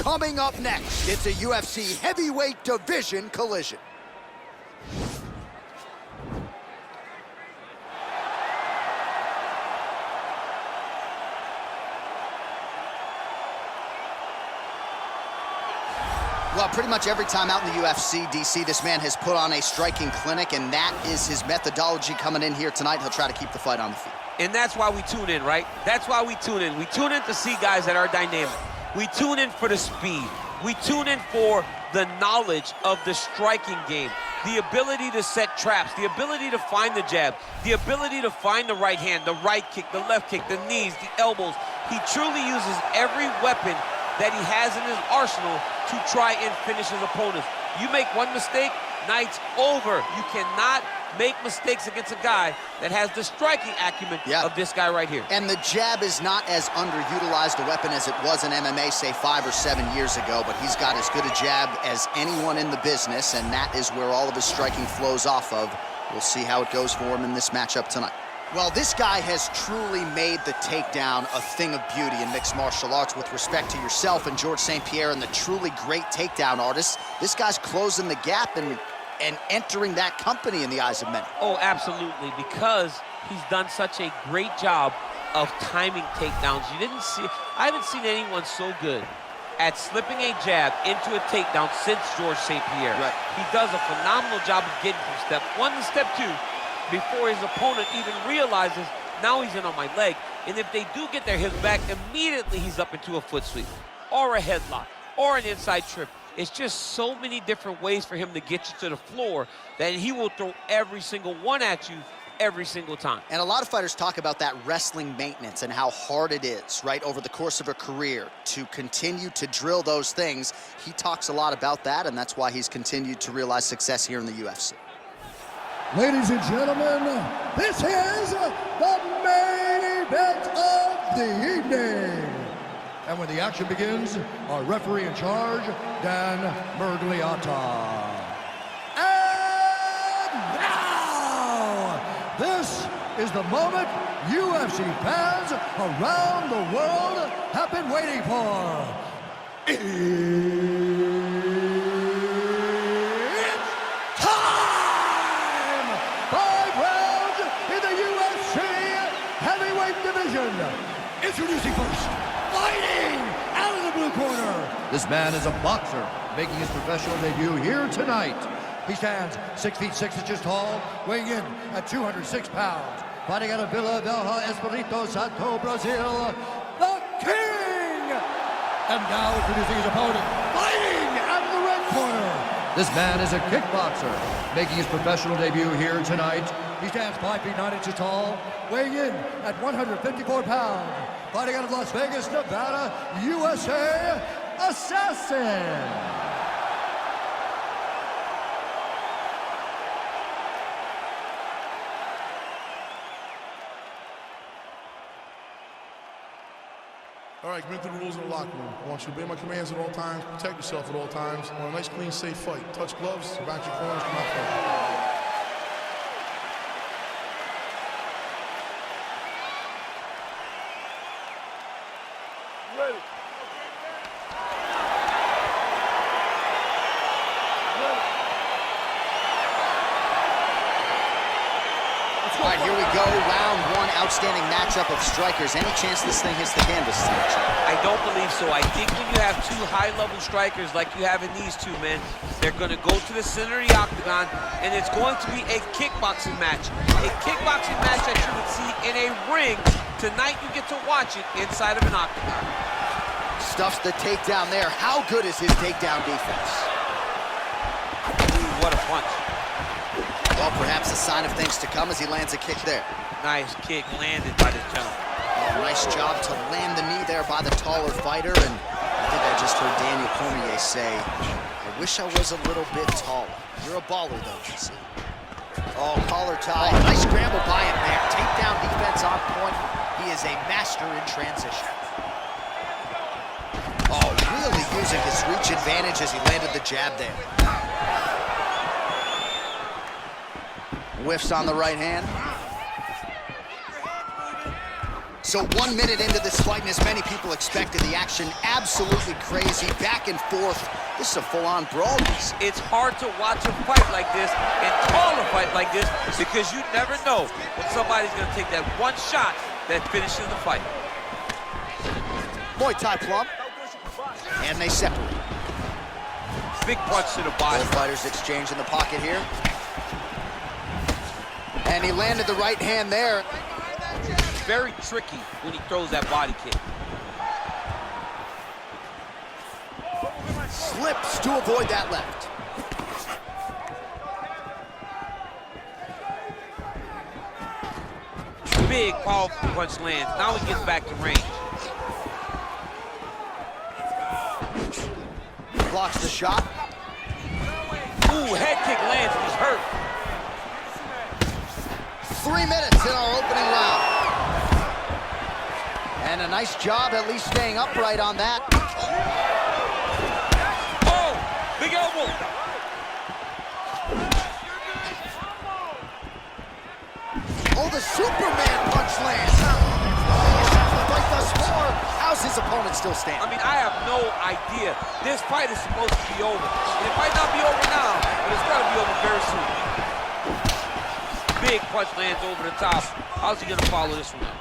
Coming up next, it's a UFC heavyweight division collision. Well, pretty much every time out in the UFC, DC, this man has put on a striking clinic, and that is his methodology coming in here tonight. He'll try to keep the fight on the feet. And that's why we tune in, right? That's why we tune in. We tune in to see guys that are dynamic. We tune in for the speed. We tune in for the knowledge of the striking game, the ability to set traps, the ability to find the jab, the ability to find the right hand, the right kick, the left kick, the knees, the elbows. He truly uses every weapon that he has in his arsenal to try and finish his opponents. You make one mistake, night's over. You cannot make mistakes against a guy that has the striking acumen of this guy right here. And the jab is not as underutilized a weapon as it was in MMA, say 5 or 7 years ago, but he's got as good a jab as anyone in the business, and that is where all of his striking flows off of. We'll see how it goes for him in this matchup tonight. Well, this guy has truly made the takedown a thing of beauty in mixed martial arts. With respect to yourself and George St. Pierre and the truly great takedown artists, this guy's closing the gap and entering that company in the eyes of many. Oh, absolutely, because he's done such a great job of timing takedowns. I haven't seen anyone so good at slipping a jab into a takedown since George St. Pierre. Right. He does a phenomenal job of getting from step 1 to step 2 before his opponent even realizes, now he's in on my leg. And if they do get their hips back, immediately he's up into a foot sweep, or a headlock, or an inside trip. It's just so many different ways for him to get you to the floor that he will throw every single one at you every single time. And a lot of fighters talk about that wrestling maintenance and how hard it is, right, over the course of a career to continue to drill those things. He talks a lot about that, and that's why he's continued to realize success here in the UFC. Ladies and gentlemen, this is the main event of the evening. And when the action begins, our referee in charge, Dan Mergliata. And now, this is the moment UFC fans around the world have been waiting for. Introducing first, fighting out of the blue corner. This man is a boxer, making his professional debut here tonight. He stands 6 feet 6 inches tall, weighing in at 206 pounds. Fighting out of Vila Velha, Espírito Santo, Brazil, the King! And now introducing his opponent, fighting out of the red corner. This man is a kickboxer, making his professional debut here tonight. He stands 5 feet 9 inches tall, weighing in at 154 pounds. Fighting out of Las Vegas, Nevada, USA, Assassin. All right, commit to the rules in the locker room. I want you to obey my commands at all times, protect yourself at all times. I want a nice, clean, safe fight. Touch gloves, back your corners, come out fight. All right, here we go. Round 1, outstanding matchup of strikers. Any chance this thing hits the canvas tonight? I don't believe so. I think when you have two high-level strikers like you have in these two men, they're going to go to the center of the octagon, and it's going to be a kickboxing match. A kickboxing match that you would see in a ring. Tonight you get to watch it inside of an octagon. Stuffs the takedown there. How good is his takedown defense? Ooh, what a punch. Well, perhaps a sign of things to come as he lands a kick there. Nice kick landed by this gentleman. Oh, nice job to land the knee there by the taller fighter. And I think I just heard Daniel Cormier say, I wish I was a little bit taller. You're a baller, though, you see. Oh, collar tie. Nice scramble by him there. Takedown defense on point. He is a master in transition. Oh, really using his reach advantage as he landed the jab there. Whiffs on the right hand. So 1 minute into this fight, and as many people expected, the action absolutely crazy, back and forth. This is a full-on brawl. It's hard to watch a fight like this and call a fight like this because you never know when somebody's going to take that one shot that finishes the fight. Muay Thai plum. And they separate. Big punch to the body. Both fighters exchange in the pocket here. And he landed the right hand there. Very tricky when he throws that body kick. Slips to avoid that left. Big, powerful punch lands. Now he gets back to range. Blocks the shot. Ooh, head kick lands. He's hurt. 3 minutes in our opening round. And a nice job at least staying upright on that. Oh, big elbow. Oh, the Superman punch lands. Fight thus far. How's his opponent still standing? I mean, I have no idea. This fight is supposed to be over. And it might not be over now, but it's got to be over very soon. Big punch lands over the top. How's he gonna follow this one up?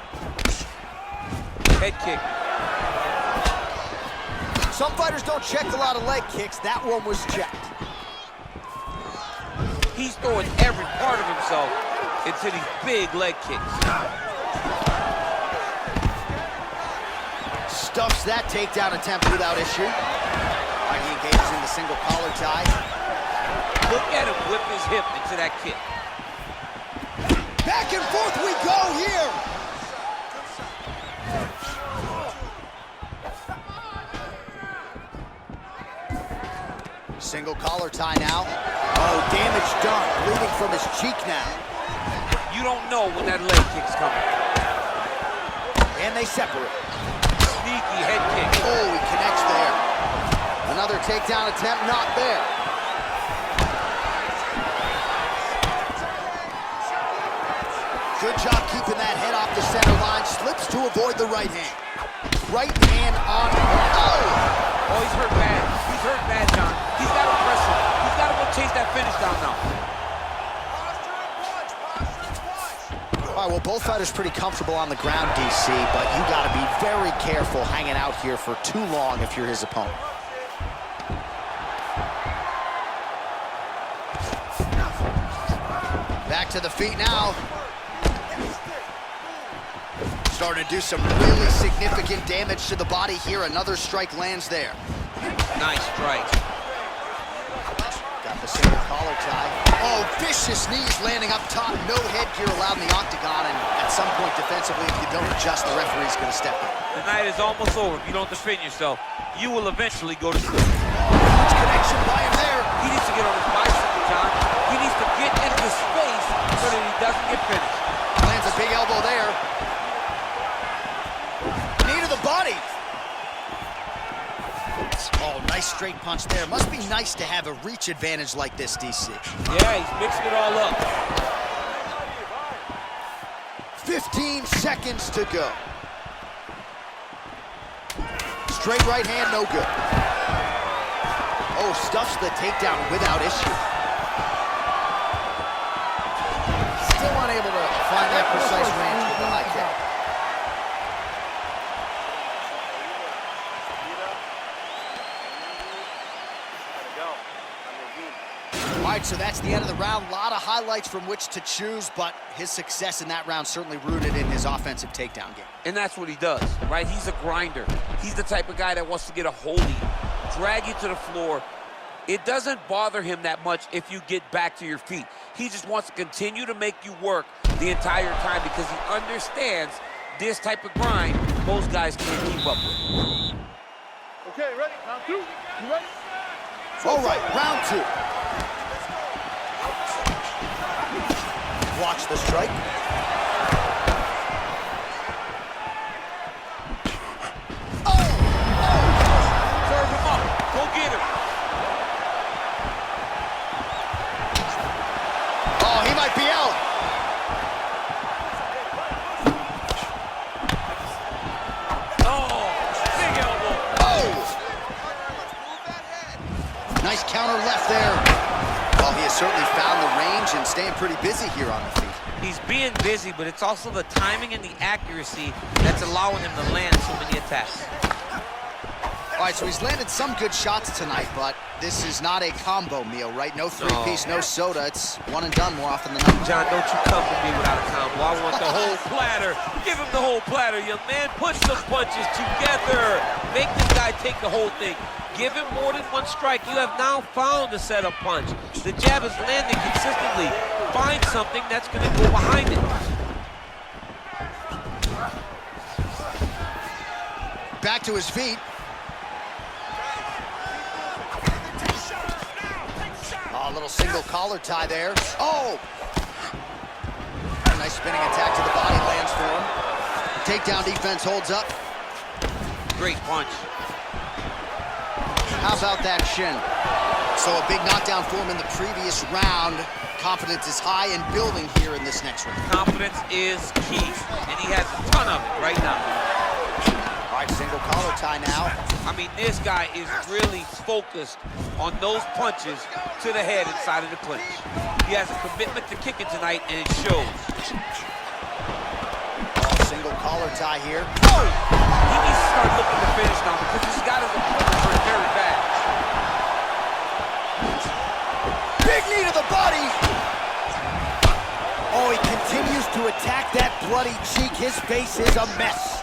Head kick. Some fighters don't check a lot of leg kicks. That one was checked. He's throwing every part of himself into these big leg kicks. Stuffs that takedown attempt without issue. He engages in the single collar tie. Look at him whip his hip into that kick. Back and forth we go here. Single collar tie now. Oh, damage done. Bleeding from his cheek now. You don't know when that leg kick's coming. And they separate. Sneaky head kick. Oh, he connects there. Another takedown attempt, not there. Good job keeping that head off the center line. Slips to avoid the right hand. Right hand on. Oh, he's hurt bad. He's hurt bad, John. He's got to press him. He's got to go chase that finish down now. All right, well, both fighters pretty comfortable on the ground, DC, but you got to be very careful hanging out here for too long if you're his opponent. Back to the feet now. Starting to do some really significant damage to the body here. Another strike lands there. Nice strike. Got the single collar tie. Oh, vicious knees landing up top. No headgear allowed in the octagon, and at some point defensively, if you don't adjust, the referee's going to step in. The night is almost over. If you don't defend yourself, you will eventually go to sleep. Huge connection by him there. He needs to get on his bicycle, John. He needs to get into space so that he doesn't get finished. Lands a big elbow there. Knee to the body. Oh, nice straight punch there. Must be nice to have a reach advantage like this, DC. Yeah, he's mixing it all up. 15 seconds to go. Straight right hand, no good. Oh, stuffs the takedown without issue. Still unable to find that precise range with the high kick. All right, so that's the end of the round. A lot of highlights from which to choose, but his success in that round certainly rooted in his offensive takedown game. And that's what he does, right? He's a grinder. He's the type of guy that wants to get a hold of you, drag you to the floor. It doesn't bother him that much if you get back to your feet. He just wants to continue to make you work the entire time because he understands this type of grind most guys can't keep up with. Okay, ready? Round two. You ready? All right, round two. Watch the strike. Oh! Serve him up. Go get him. Oh, he might be out. Nice counter left there. Well, he has certainly found the range and staying pretty busy here on the feet. He's being busy, but it's also the timing and the accuracy that's allowing him to land so many attacks. All right, so he's landed some good shots tonight, but this is not a combo meal, right? No three-piece, no soda. It's one and done more often than not. John, don't you come to me without a combo. I want the whole platter. Give him the whole platter, young man. Put some punches together. Make this guy take the whole thing. Give him more than one strike. You have now found a setup punch. The jab is landing consistently. Find something that's going to go behind it. Back to his feet. Oh, a little single collar tie there. Oh! A nice spinning attack to the body lands for him. Takedown defense holds up. Great punch. How about that shin? So a big knockdown for him in the previous round. Confidence is high and building here in this next round. Confidence is key, and he has a ton of it right now. All right, single collar tie now. I mean, this guy is really focused on those punches to the head inside of the clinch. He has a commitment to kicking tonight, and it shows. Single collar tie here. Oh! He needs to start looking to finish now because he's got his opponent hurt very bad. Big knee to the body. Oh, he continues to attack that bloody cheek. His face is a mess.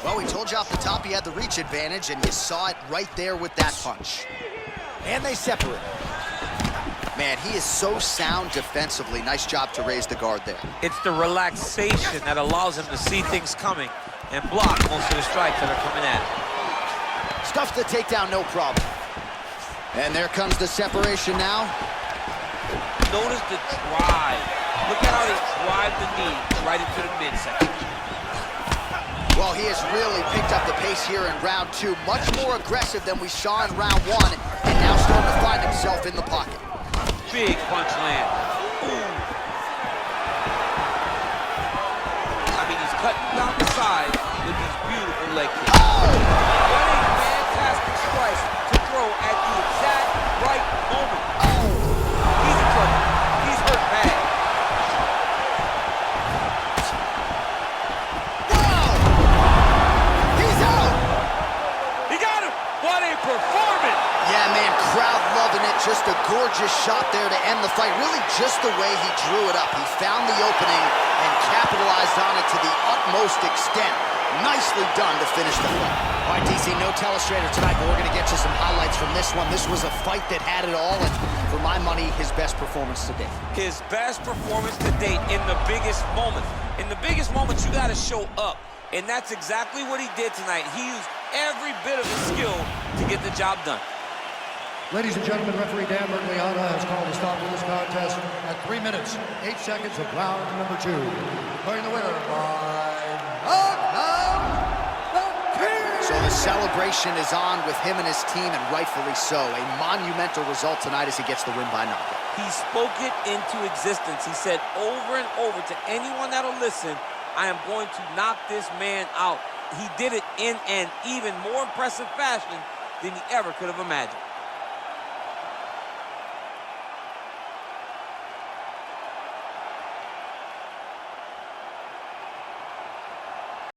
Well, we told you off the top he had the reach advantage, and you saw it right there with that punch. And they separate. Man, he is so sound defensively. Nice job to raise the guard there. It's the relaxation that allows him to see things coming and block most of the strikes that are coming at him. Stuffs the takedown, no problem. And there comes the separation now. Notice the drive. Look at how they drive the knee right into the midsection. Well, he has really picked up the pace here in round two. Much more aggressive than we saw in round one, and now starting to find himself in the pocket. Big punch land. Ooh. I mean, he's cutting down the side with these beautiful leg kicks. Oh! What a fantastic strike to throw at the exact right moment. Oh! He's in trouble. He's hurt bad. Wow! He's out! He got him. What a performance. Yeah, man, crowd loving it. Just a gorgeous shot there to end the fight. Really just the way he drew it up. He found the opening and capitalized on it to the utmost extent. Nicely done to finish the fight. All right, DC, no telestrator tonight, but we're going to get you some highlights from this one. This was a fight that had it all, and for my money, his best performance to date. His best performance to date in the biggest moment. In the biggest moments, you got to show up, and that's exactly what he did tonight. He used every bit of his skill to get the job done. Ladies and gentlemen, referee Dan Bergliana has called a stop to this contest at 3 minutes, 8 seconds of round number 2. Declaring the winner by knockout, the King! So the celebration is on with him and his team, and rightfully so. A monumental result tonight as he gets the win by knockout. He spoke it into existence. He said over and over to anyone that'll listen, I am going to knock this man out. He did it in an even more impressive fashion than he ever could have imagined.